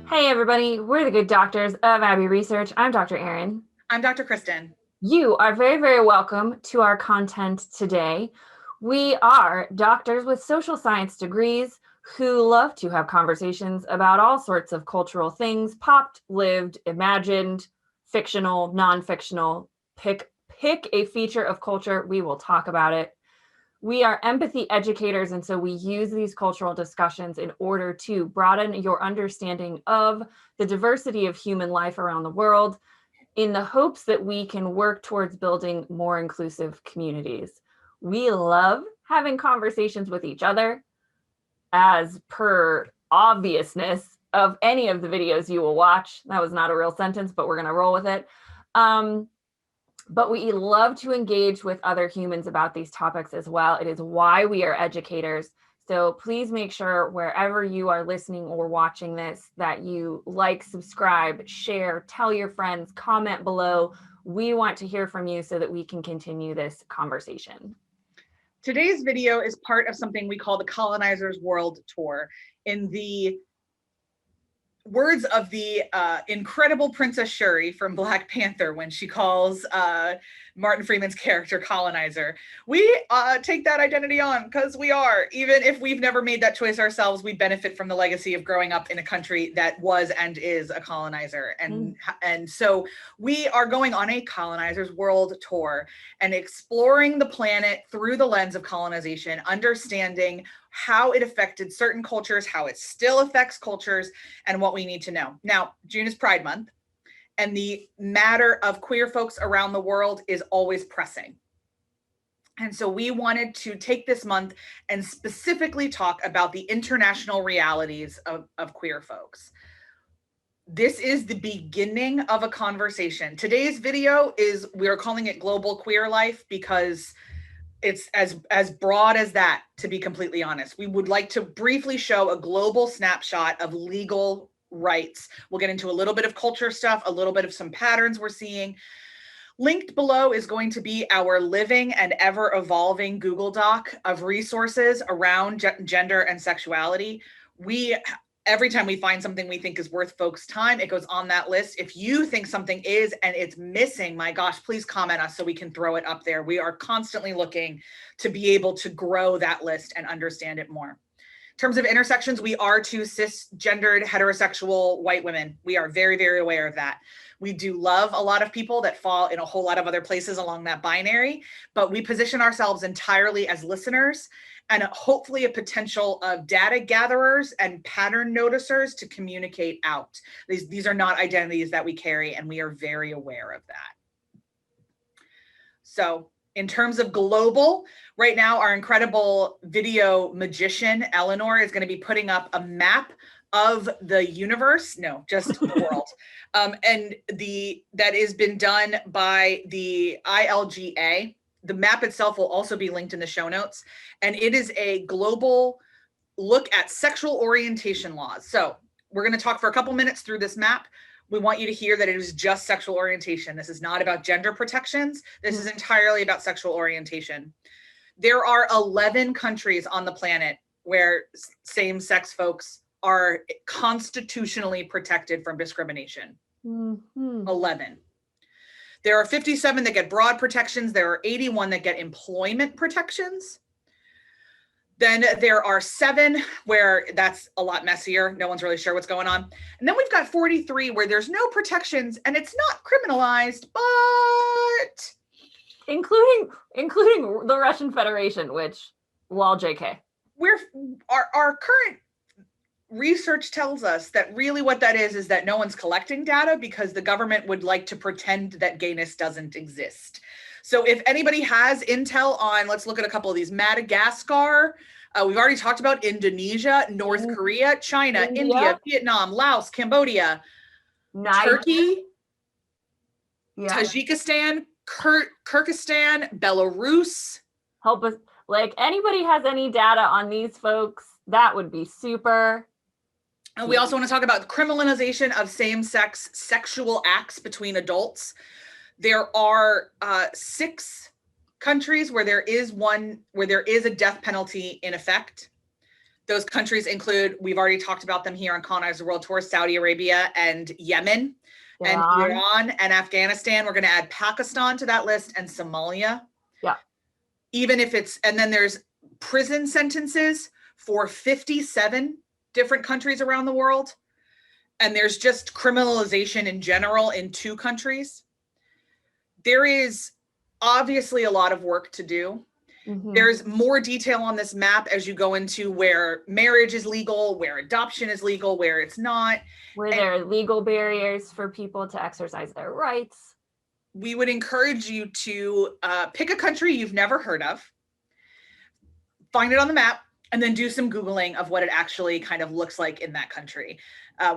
Hey everybody, we're the good doctors of Abbey Research. I'm Dr. Erin. I'm Dr. Kristen. You are very, very welcome to our content today. We are doctors with social science degrees who love to have conversations about all sorts of cultural things, popped, lived, imagined, fictional, non-fictional. Pick a feature of culture, we will talk about it. We are empathy educators, and so we use these cultural discussions in order to broaden your understanding of the diversity of human life around the world in the hopes that we can work towards building more inclusive communities. We love having conversations with each other, as per obviousness of any of the videos you will watch. That was not a real sentence, but we're going to roll with it. But we love to engage with other humans about these topics as well. It is why we are educators. So please make sure wherever you are listening or watching this that you like, subscribe, share, tell your friends, comment below. We want to hear from you so that we can continue this conversation. Today's video is part of something we call the Colonizer's World Tour. In the words of the incredible Princess Shuri from Black Panther when she calls Martin Freeman's character Colonizer, we take that identity on because we are. Even if we've never made that choice ourselves, we benefit from the legacy of growing up in a country that was and is a colonizer. And so we are going on a Colonizer's World Tour and exploring the planet through the lens of colonization, understanding how it affected certain cultures, how it still affects cultures, and what we need to know. Now, June is Pride Month, and the matter of queer folks around the world is always pressing. And so we wanted to take this month and specifically talk about the international realities of queer folks. This is the beginning of a conversation. Today's video we are calling it Global Queer Life because it's as broad as that, to be completely honest. We would like to briefly show a global snapshot of legal rights. We'll get into a little bit of culture stuff, a little bit of some patterns we're seeing. Linked below is going to be our living and ever evolving Google Doc of resources around gender and sexuality. Every time we find something we think is worth folks' time, it goes on that list. If you think something is and it's missing, my gosh, please comment us so we can throw it up there. We are constantly looking to be able to grow that list and understand it more. In terms of intersections, we are two cisgendered, heterosexual white women. We are very, very aware of that. We do love a lot of people that fall in a whole lot of other places along that binary, but we position ourselves entirely as listeners and hopefully a potential of data gatherers and pattern noticers to communicate out. These are not identities that we carry, and we are very aware of that. So in terms of global, right now, our incredible video magician, Eleanor, is going to be putting up a map of the universe, no, just the world. And that has been done by the ILGA. The map itself will also be linked in the show notes. And it is a global look at sexual orientation laws. So we're going to talk for a couple minutes through this map. We want you to hear that it is just sexual orientation. This is not about gender protections. This is entirely about sexual orientation. There are 11 countries on the planet where same-sex folks are constitutionally protected from discrimination. 11. There are 57 that get broad protections. There are 81 that get employment protections. Then there are 7 where that's a lot messier. No one's really sure what's going on. And then we've got 43 where there's no protections and it's not criminalized, but including the Russian Federation, which, lol, JK. Our current research tells us that really what that is that no one's collecting data because the government would like to pretend that gayness doesn't exist. So if anybody has intel on, let's look at a couple of these. Madagascar, we've already talked about Indonesia, North Korea, China, India, Vietnam, Laos, Cambodia, Turkey, Tajikistan, Kyrgyzstan, Belarus. Help us, like anybody has any data on these folks, that would be super. And we also want to talk about criminalization of same-sex sexual acts between adults. There are 6 countries where there is a death penalty in effect. Those countries include, we've already talked about them here on Colonizer World Tour, Saudi Arabia and Yemen and Iran and Afghanistan. We're going to add Pakistan to that list and Somalia. Yeah. Even if it's, and then there's prison sentences for 57 different countries around the world. And there's just criminalization in general in 2 countries. There is obviously a lot of work to do. Mm-hmm. There's more detail on this map as you go into where marriage is legal, where adoption is legal, where it's not. Where there are legal barriers for people to exercise their rights. We would encourage you to pick a country you've never heard of, find it on the map, and then do some Googling of what it actually kind of looks like in that country.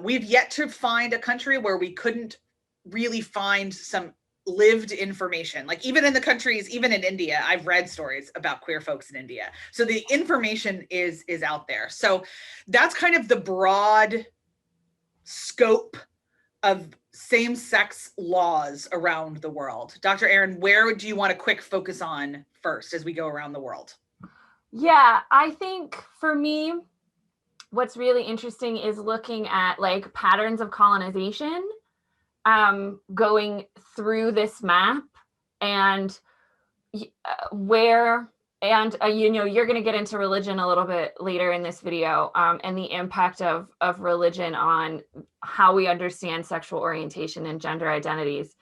We've yet to find a country where we couldn't really find some lived information. Like even in the countries, even in India, I've read stories about queer folks in India. So the information is out there. So that's kind of the broad scope of same-sex laws around the world. Dr. Erin, where do you want a quick focus on first as we go around the world? Yeah, I think for me, what's really interesting is looking at like patterns of colonization, going through this map and where, and you're going to get into religion a little bit later in this video, and the impact of religion on how we understand sexual orientation and gender identities.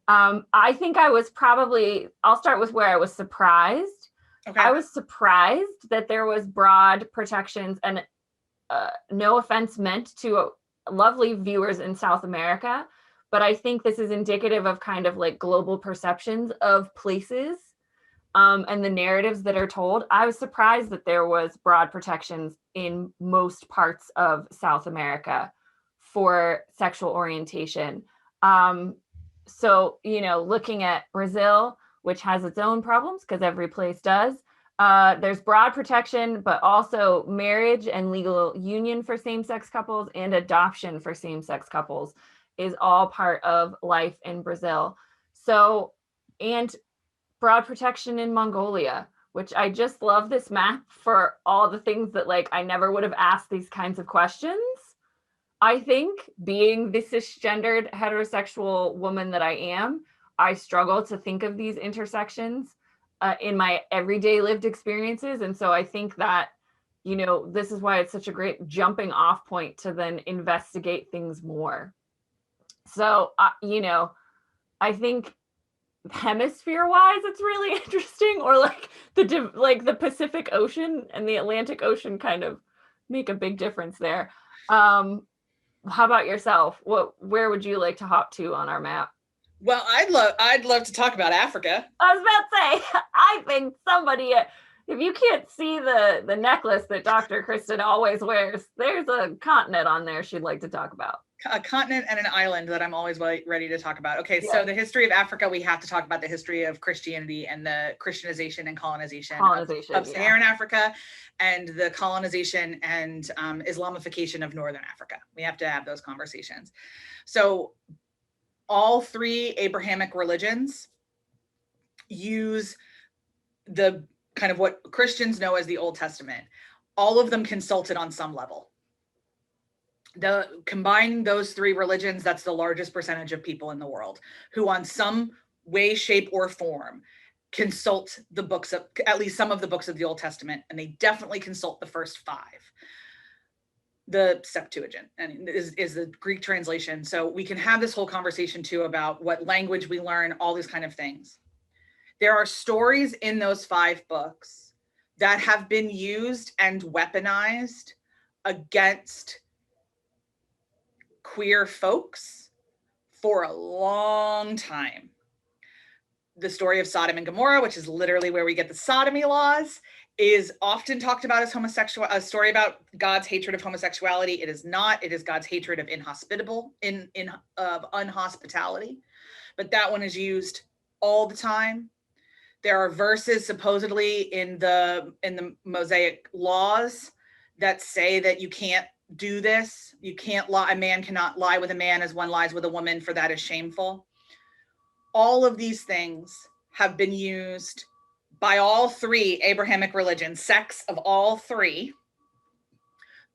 I think I'll start with where I was surprised. Okay. I was surprised that there was broad protections, and no offense meant to lovely viewers in South America, but I think this is indicative of kind of like global perceptions of places, and the narratives that are told. I was surprised that there was broad protections in most parts of South America for sexual orientation. So, looking at Brazil, which has its own problems because every place does, there's broad protection, but also marriage and legal union for same-sex couples and adoption for same-sex couples is all part of life in Brazil. So, and broad protection in Mongolia, which I just love this map for all the things that like I never would have asked these kinds of questions. I think being the cisgendered heterosexual woman that I am, I struggle to think of these intersections in my everyday lived experiences. And so I think that, this is why it's such a great jumping off point to then investigate things more. So, I think hemisphere wise, it's really interesting, or like the Pacific Ocean and the Atlantic Ocean kind of make a big difference there. How about yourself? Where would you like to hop to on our map? Well, I'd love to talk about Africa. I was about to say, I think somebody, if you can't see the necklace that Dr. Kristen always wears, there's a continent on there she'd like to talk about. A continent and an island that I'm always ready to talk about. Okay, yeah. So the history of Africa, we have to talk about the history of Christianity and the Christianization and colonization of Saharan Africa, and the colonization and Islamification of Northern Africa. We have to have those conversations. So all 3 Abrahamic religions use the kind of what Christians know as the Old Testament. All of them consulted on some level. Combining those 3 religions, that's the largest percentage of people in the world who on some way, shape, or form consult the books of, at least some of the books of the Old Testament, and they definitely consult the first 5. The Septuagint and is the Greek translation. So we can have this whole conversation too about what language we learn, all these kind of things. There are stories in those 5 books that have been used and weaponized against queer folks for a long time. The story of Sodom and Gomorrah, which is literally where we get the sodomy laws, is often talked about as a story about God's hatred of homosexuality. It is not. It is God's hatred of unhospitality. But that one is used all the time. There are verses supposedly in the Mosaic laws that say that you can't do this. You can't lie. A man cannot lie with a man as one lies with a woman, for that is shameful. All of these things have been used by all 3 Abrahamic religions, sects of all 3,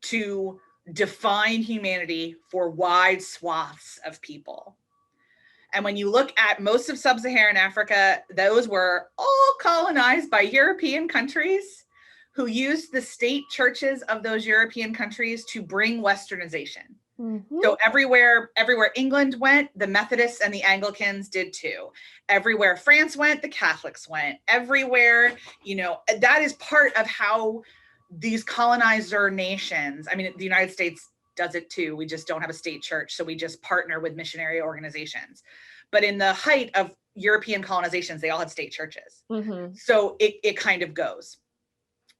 to define humanity for wide swaths of people. And when you look at most of sub-Saharan Africa, those were all colonized by European countries who used the state churches of those European countries to bring Westernization. Mm-hmm. So everywhere England went, the Methodists and the Anglicans did too. Everywhere France went, the Catholics went. Everywhere, that is part of how these colonizer nations, I mean, the United States does it too. We just don't have a state church, so we just partner with missionary organizations. But in the height of European colonizations, they all had state churches. Mm-hmm. So it kind of goes.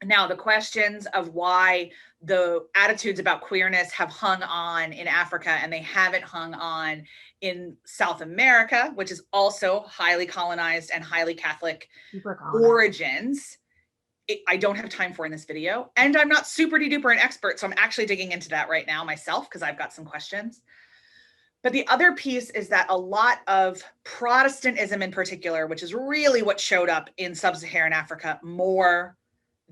Now, the questions of why the attitudes about queerness have hung on in Africa and they haven't hung on in South America, which is also highly colonized and highly Catholic origins, I don't have time for in this video. And I'm not super duper an expert, so I'm actually digging into that right now myself because I've got some questions. But the other piece is that a lot of Protestantism in particular, which is really what showed up in sub-Saharan Africa more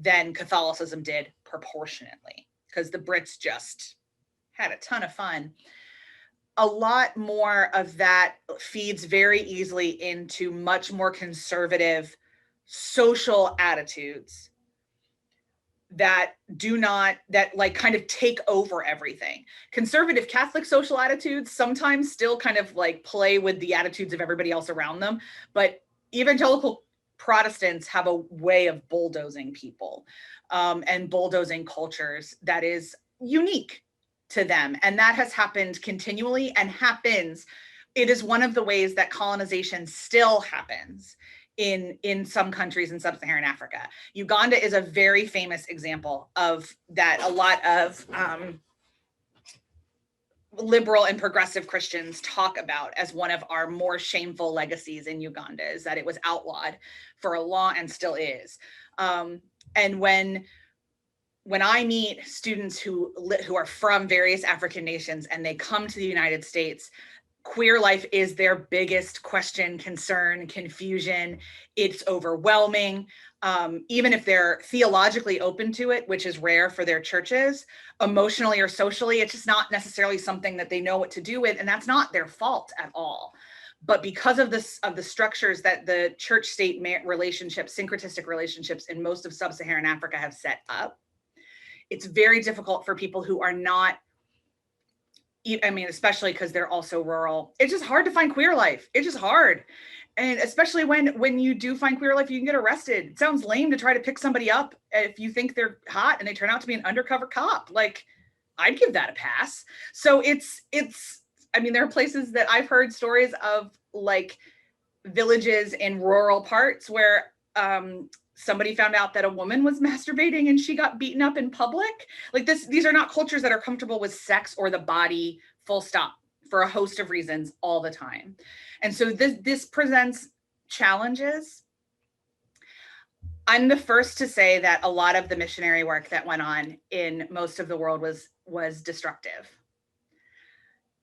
than Catholicism did proportionately, because the Brits just had a ton of fun. A lot more of that feeds very easily into much more conservative social attitudes that like kind of take over everything. Conservative Catholic social attitudes sometimes still kind of like play with the attitudes of everybody else around them, but evangelical Protestants have a way of bulldozing people and bulldozing cultures that is unique to them. And that has happened continually and happens. It is one of the ways that colonization still happens in some countries in sub-Saharan Africa. Uganda is a very famous example of that. A lot of liberal and progressive Christians talk about as one of our more shameful legacies in Uganda, is that it was outlawed for a long, and still is. And when I meet students who are from various African nations and they come to the United States, queer life is their biggest question, concern, confusion. It's overwhelming. Even if they're theologically open to it, which is rare for their churches, emotionally or socially, it's just not necessarily something that they know what to do with. And that's not their fault at all. But because of the structures that the church-state relationships, syncretistic relationships in most of sub-Saharan Africa have set up, it's very difficult for people who are not, I mean, especially because they're also rural. It's just hard to find queer life. It's just hard. And especially when you do find queer life, you can get arrested. It sounds lame to try to pick somebody up if you think they're hot and they turn out to be an undercover cop. Like, I'd give that a pass. So it's, I mean, there are places that I've heard stories of, like, villages in rural parts where somebody found out that a woman was masturbating and she got beaten up in public. Like, these are not cultures that are comfortable with sex or the body, full stop, for a host of reasons all the time. And so this presents challenges. I'm the first to say that a lot of the missionary work that went on in most of the world was destructive.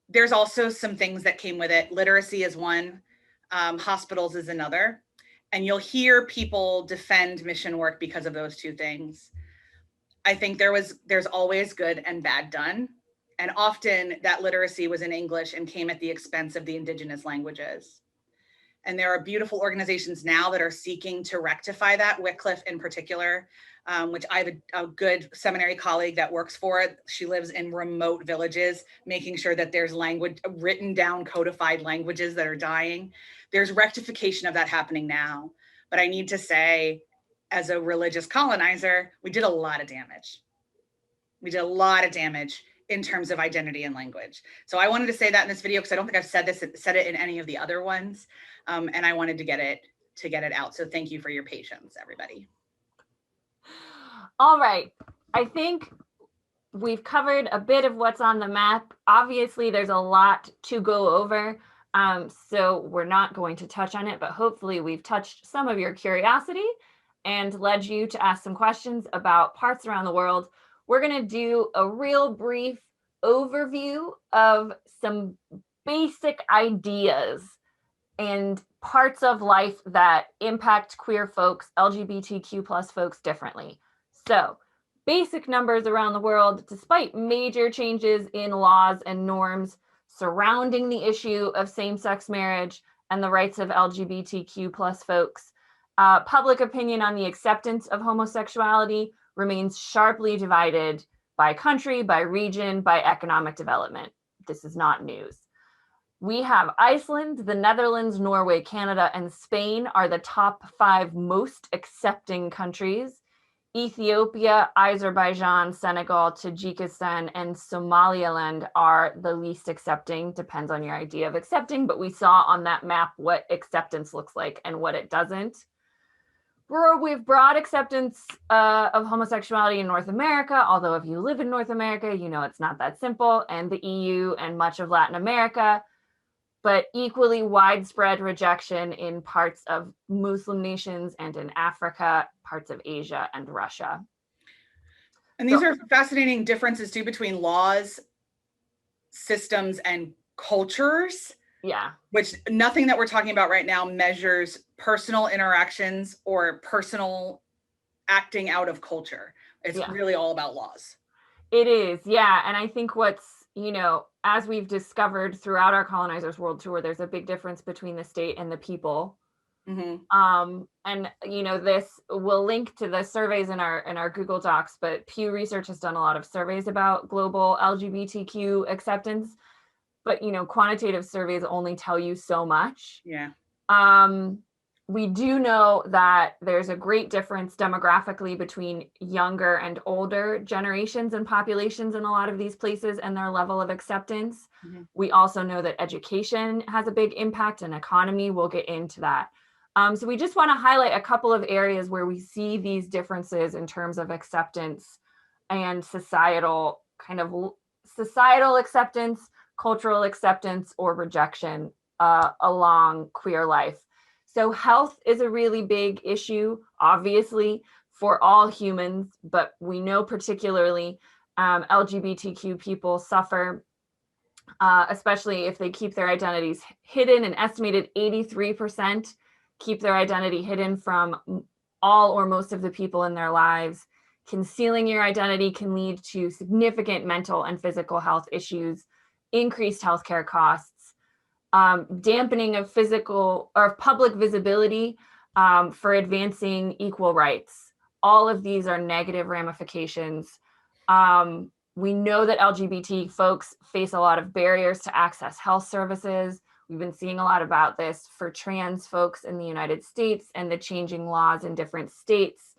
There's also some things that came with it. Literacy is one, hospitals is another. And you'll hear people defend mission work because of those two things. I think there's always good and bad done. And often that literacy was in English and came at the expense of the indigenous languages. And there are beautiful organizations now that are seeking to rectify that, Wycliffe in particular, which I have a good seminary colleague that works for it. She lives in remote villages, making sure that there's language, written down, codified languages that are dying. There's rectification of that happening now. But I need to say, as a religious colonizer, we did a lot of damage. We did a lot of damage in terms of identity and language. So I wanted to say that in this video because I don't think I've said it in any of the other ones. And I wanted to get it out. So thank you for your patience, everybody. All right. I think we've covered a bit of what's on the map. Obviously, there's a lot to go over. So we're not going to touch on it, but hopefully we've touched some of your curiosity and led you to ask some questions about parts around the world. We're going to do a real brief overview of some basic ideas and parts of life that impact queer folks, LGBTQ plus folks differently. So basic numbers around the world, despite major changes in laws and norms surrounding the issue of same-sex marriage and the rights of LGBTQ plus folks, public opinion on the acceptance of homosexuality remains sharply divided by country, by region, by economic development. This is not news. We have Iceland, the Netherlands, Norway, Canada, and Spain are the top 5 most accepting countries. Ethiopia, Azerbaijan, Senegal, Tajikistan, and Somaliland are the least accepting. Depends on your idea of accepting, but we saw on that map what acceptance looks like and what it doesn't. We have broad acceptance of homosexuality in North America, although if you live in North America, you know it's not that simple, and the EU and much of Latin America, but equally widespread rejection in parts of Muslim nations and in Africa, parts of Asia and Russia. And these are fascinating differences too between laws, systems, and cultures. Yeah. Which nothing that we're talking about right now measures personal interactions or personal acting out of culture. It's really all about laws. It is, yeah. And I think what's, as we've discovered throughout our Colonizers World Tour, there's a big difference between the state and the people. Mm-hmm. And this will link to the surveys in our Google Docs, but Pew Research has done a lot of surveys about global LGBTQ acceptance. But quantitative surveys only tell you so much. Yeah. We do know that there's a great difference demographically between younger and older generations and populations in a lot of these places and their level of acceptance. Mm-hmm. We also know that education has a big impact and economy. We'll get into that. So we just want to highlight a couple of areas where we see these differences in terms of acceptance and societal acceptance, cultural acceptance, or rejection along queer life. So health is a really big issue, obviously, for all humans, but we know particularly LGBTQ people suffer, especially if they keep their identities hidden. An estimated 83% keep their identity hidden from all or most of the people in their lives. Concealing your identity can lead to significant mental and physical health issues, increased healthcare costs, dampening of physical or public visibility for advancing equal rights. All of these are negative ramifications. We know that LGBT folks face a lot of barriers to access health services. We've been seeing a lot about this for trans folks in the United States and the changing laws in different states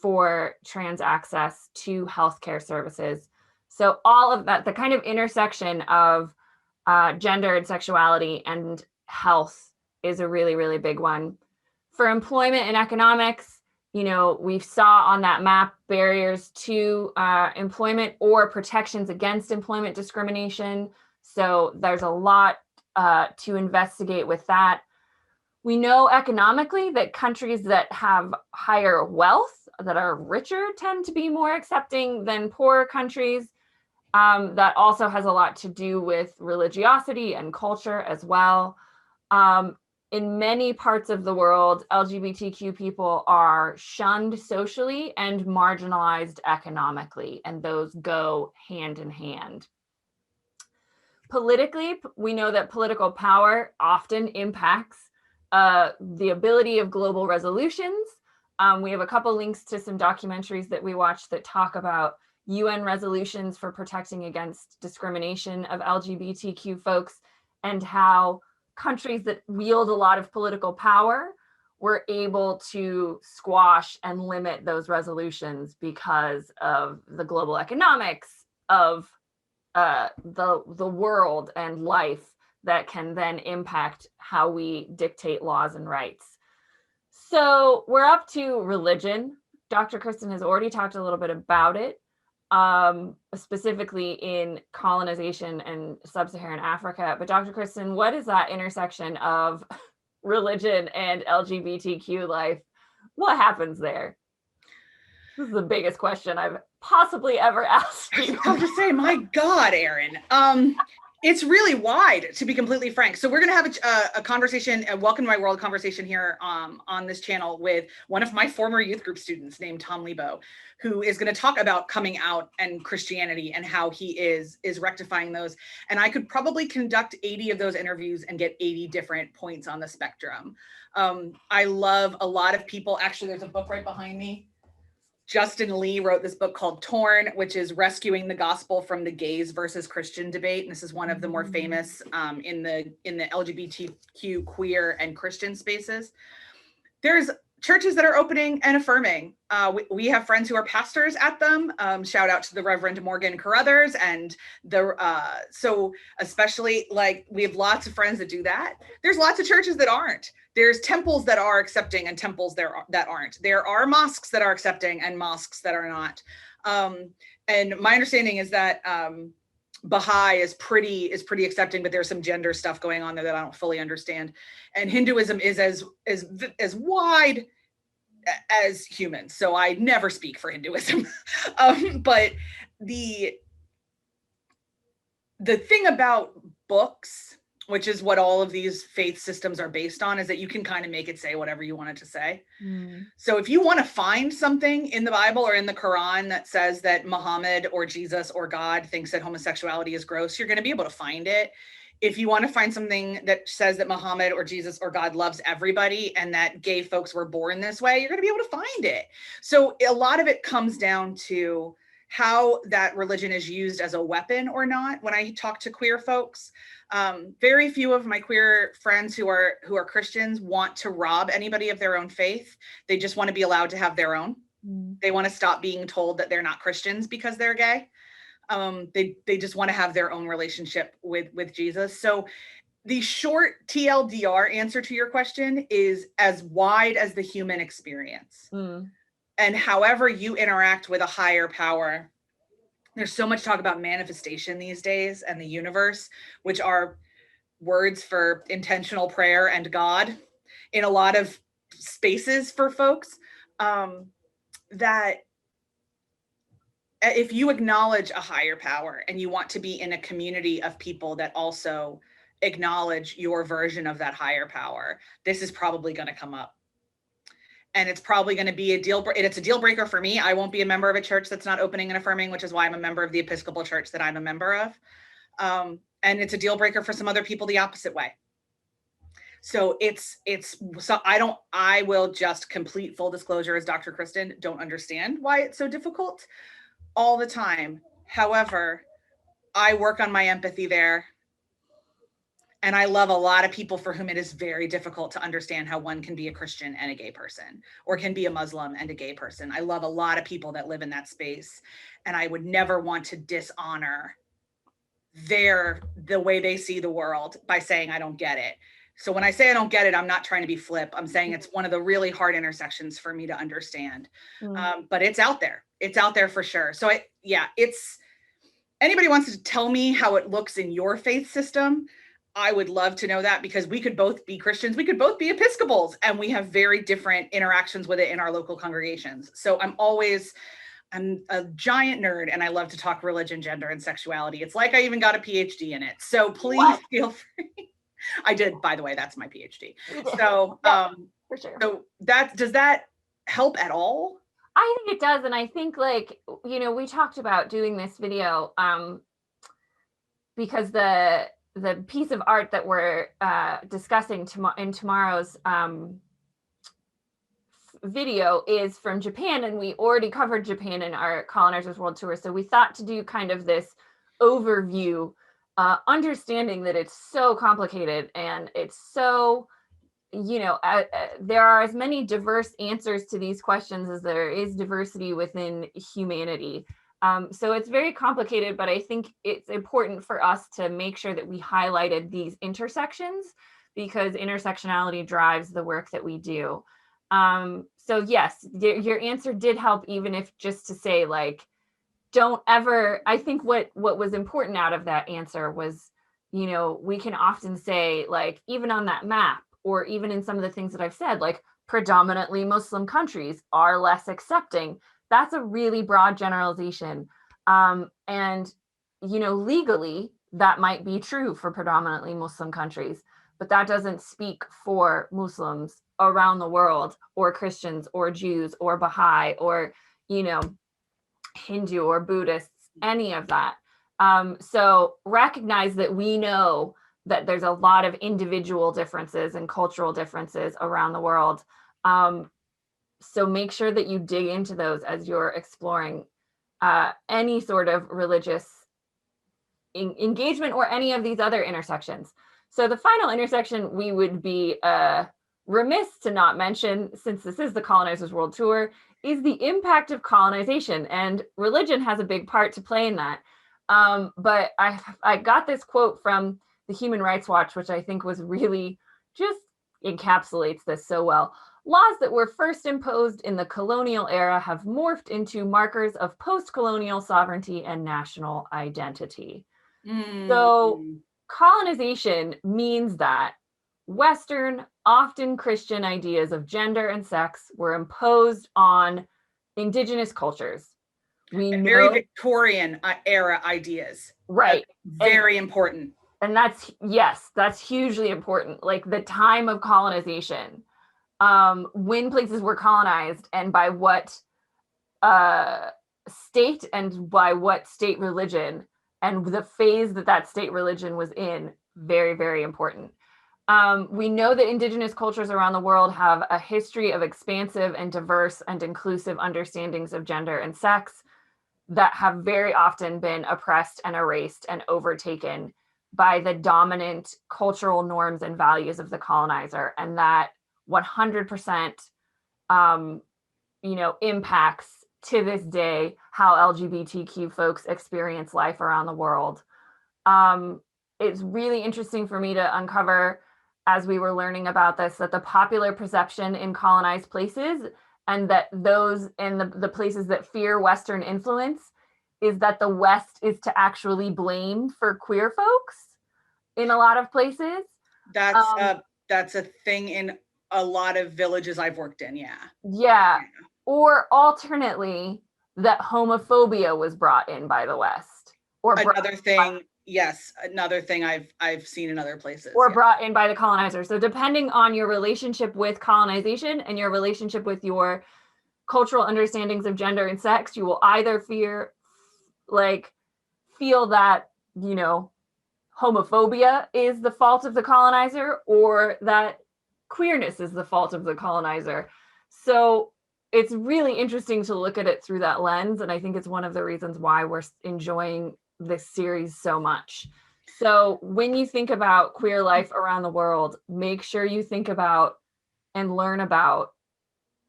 for trans access to healthcare services. So all of that, the kind of intersection of gender and sexuality and health is a really, really big one. For employment and economics, we saw on that map barriers to employment or protections against employment discrimination. So there's a lot to investigate with that. We know economically that countries that have higher wealth, that are richer, tend to be more accepting than poorer countries. That also has a lot to do with religiosity and culture as well. In many parts of the world, LGBTQ people are shunned socially and marginalized economically, and those go hand in hand. Politically, we know that political power often impacts the ability of global resolutions. We have a couple links to some documentaries that we watched that talk about UN resolutions for protecting against discrimination of LGBTQ folks and how countries that wield a lot of political power were able to squash and limit those resolutions because of the global economics of the world and life that can then impact how we dictate laws and rights. So we're up to religion. Dr. Kristen has already talked a little bit about it, specifically in colonization and sub-Saharan Africa. But Dr. Kristen, what is that intersection of religion and LGBTQ life? What happens there? This is the biggest question I've possibly ever asked you. I was about to say, my God, Erin. It's really wide, to be completely frank. So we're going to have a conversation, a Welcome to My World conversation here on this channel with one of my former youth group students named Tom Lebo, who is going to talk about coming out and Christianity and how he is rectifying those. And I could probably conduct 80 of those interviews and get 80 different points on the spectrum. I love a lot of people. Actually, there's a book right behind me. Justin Lee wrote this book called Torn, which is rescuing the gospel from the gays versus Christian debate. And this is one of the more famous in the LGBTQ queer and Christian spaces. There's churches that are opening and affirming. We have friends who are pastors at them. Shout out to the Reverend Morgan Carruthers, and so especially like we have lots of friends that do that. There's lots of churches that aren't. There's temples that are accepting and temples that aren't. There are mosques that are accepting and mosques that are not. And my understanding is that Baha'i is pretty accepting, but there's some gender stuff going on there that I don't fully understand. And Hinduism is as wide as humans, so I never speak for Hinduism. But the thing about books, which is what all of these faith systems are based on, is that you can kind of make it say whatever you want it to say. So if you want to find something in the Bible or in the Quran that says that Muhammad or Jesus or God thinks that homosexuality is gross, you're going to be able to find it. If you want to find something that says that Muhammad or Jesus or God loves everybody and that gay folks were born this way, you're going to be able to find it. So a lot of it comes down to how that religion is used as a weapon or not. When I talk to queer folks, very few of my queer friends who are Christians want to rob anybody of their own faith. They just want to be allowed to have their own. They want to stop being told that they're not Christians because they're gay. They just want to have their own relationship with Jesus. So the short TLDR answer to your question is as wide as the human experience. And however you interact with a higher power, there's so much talk about manifestation these days and the universe, which are words for intentional prayer and God in a lot of spaces for folks, that if you acknowledge a higher power and you want to be in a community of people that also acknowledge your version of that higher power, this is probably going to come up. And it's probably going to be it's a deal breaker for me. I won't be a member of a church that's not opening and affirming, which is why I'm a member of the Episcopal Church that I'm a member of. And it's a deal breaker for some other people the opposite way. So I will just complete full disclosure as Dr. Kristen, don't understand why it's so difficult all the time. However, I work on my empathy there. And I love a lot of people for whom it is very difficult to understand how one can be a Christian and a gay person, or can be a Muslim and a gay person. I love a lot of people that live in that space. And I would never want to dishonor the way they see the world by saying, I don't get it. So when I say I don't get it, I'm not trying to be flip. I'm saying it's one of the really hard intersections for me to understand. But it's out there. It's out there for sure. So anybody wants to tell me how it looks in your faith system, I would love to know that, because we could both be Christians, we could both be Episcopals, and we have very different interactions with it in our local congregations. So I'm a giant nerd, and I love to talk religion, gender, and sexuality. It's like I even got a PhD in it. So please feel free. I did, by the way, that's my PhD. So for sure. So does that help at all? I think it does. And I think, like, we talked about doing this video because the piece of art that we're discussing in tomorrow's video is from Japan, and we already covered Japan in our Colonizers World Tour. So we thought to do kind of this overview, understanding that it's so complicated and it's so, there are as many diverse answers to these questions as there is diversity within humanity. So it's very complicated, but I think it's important for us to make sure that we highlighted these intersections, because intersectionality drives the work that we do. So yes, your answer did help, even if just to say, like, don't ever, I think what was important out of that answer was, we can often say, like, even on that map, or even in some of the things that I've said, like, predominantly Muslim countries are less accepting. That's a really broad generalization. And, legally, that might be true for predominantly Muslim countries, but that doesn't speak for Muslims around the world, or Christians or Jews or Baha'i or, you know, Hindu or Buddhists, any of that. So recognize that we know that there's a lot of individual differences and cultural differences around the world. So make sure that you dig into those as you're exploring any sort of religious engagement or any of these other intersections. So the final intersection we would be remiss to not mention, since this is the Colonizers World Tour, is the impact of colonization, and religion has a big part to play in that. But I got this quote from the Human Rights Watch, which I think was really just encapsulates this so well. Laws that were first imposed in the colonial era have morphed into markers of post-colonial sovereignty and national identity. So colonization means that Western, often Christian ideas of gender and sex were imposed on indigenous cultures. We know, very Victorian era ideas. Right. Very important. And that's, yes, that's hugely important. Like the time of colonization, when places were colonized and by what state and by what state religion, and the phase that that state religion was in, very, very important. We know that indigenous cultures around the world have a history of expansive and diverse and inclusive understandings of gender and sex that have very often been oppressed and erased and overtaken by the dominant cultural norms and values of the colonizer, and that 100% impacts to this day how LGBTQ folks experience life around the world. It's really interesting for me to uncover, as we were learning about this, that the popular perception in colonized places, and that those in the places that fear Western influence, is that the West is to actually blame for queer folks in a lot of places. That's a thing in a lot of villages I've worked in. Yeah. Or alternately, that homophobia was brought in by the West, or another thing I've seen in other places, or brought in by the colonizer. So depending on your relationship with colonization and your relationship with your cultural understandings of gender and sex, you will either feel that, homophobia is the fault of the colonizer, or that queerness is the fault of the colonizer. So it's really interesting to look at it through that lens, and I think it's one of the reasons why we're enjoying this series so much. So when you think about queer life around the world, make sure you think about and learn about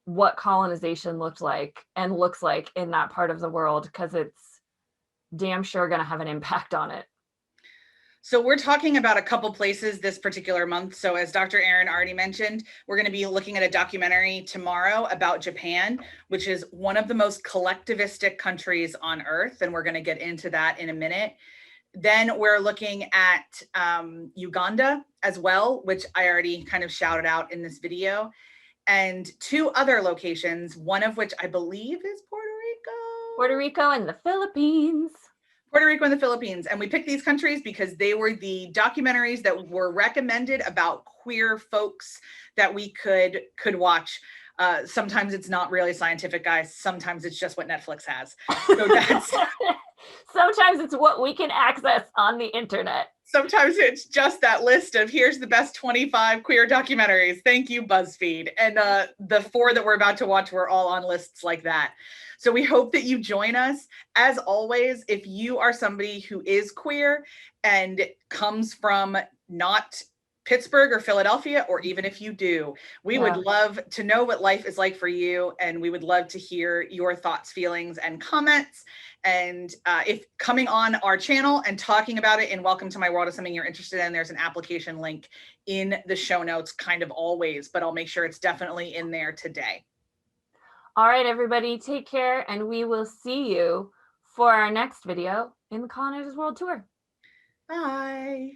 what colonization looked like and looks like in that part of the world, because it's damn sure going to have an impact on it. So we're talking about a couple places this particular month. So as Dr. Aaron already mentioned, we're going to be looking at a documentary tomorrow about Japan, which is one of the most collectivistic countries on earth. And we're going to get into that in a minute. Then we're looking at Uganda as well, which I already kind of shouted out in this video. And two other locations, one of which I believe is Puerto Rico. Puerto Rico and the Philippines. Puerto Rico and the Philippines. And we picked these countries because they were the documentaries that were recommended about queer folks that we could watch. Sometimes it's not really scientific, guys. Sometimes it's just what Netflix has. So that's sometimes it's what we can access on the internet. Sometimes it's just that list of here's the best 25 queer documentaries. Thank you, BuzzFeed. And the 4 that we're about to watch were all on lists like that. So we hope that you join us. As always, if you are somebody who is queer and comes from not Pittsburgh or Philadelphia, or even if you do, we would love to know what life is like for you. And we would love to hear your thoughts, feelings, and comments. And if coming on our channel and talking about it in Welcome to My World is something you're interested in, there's an application link in the show notes, kind of always, but I'll make sure it's definitely in there today. All right, everybody, take care, and we will see you for our next video in the Colonizers World Tour. Bye.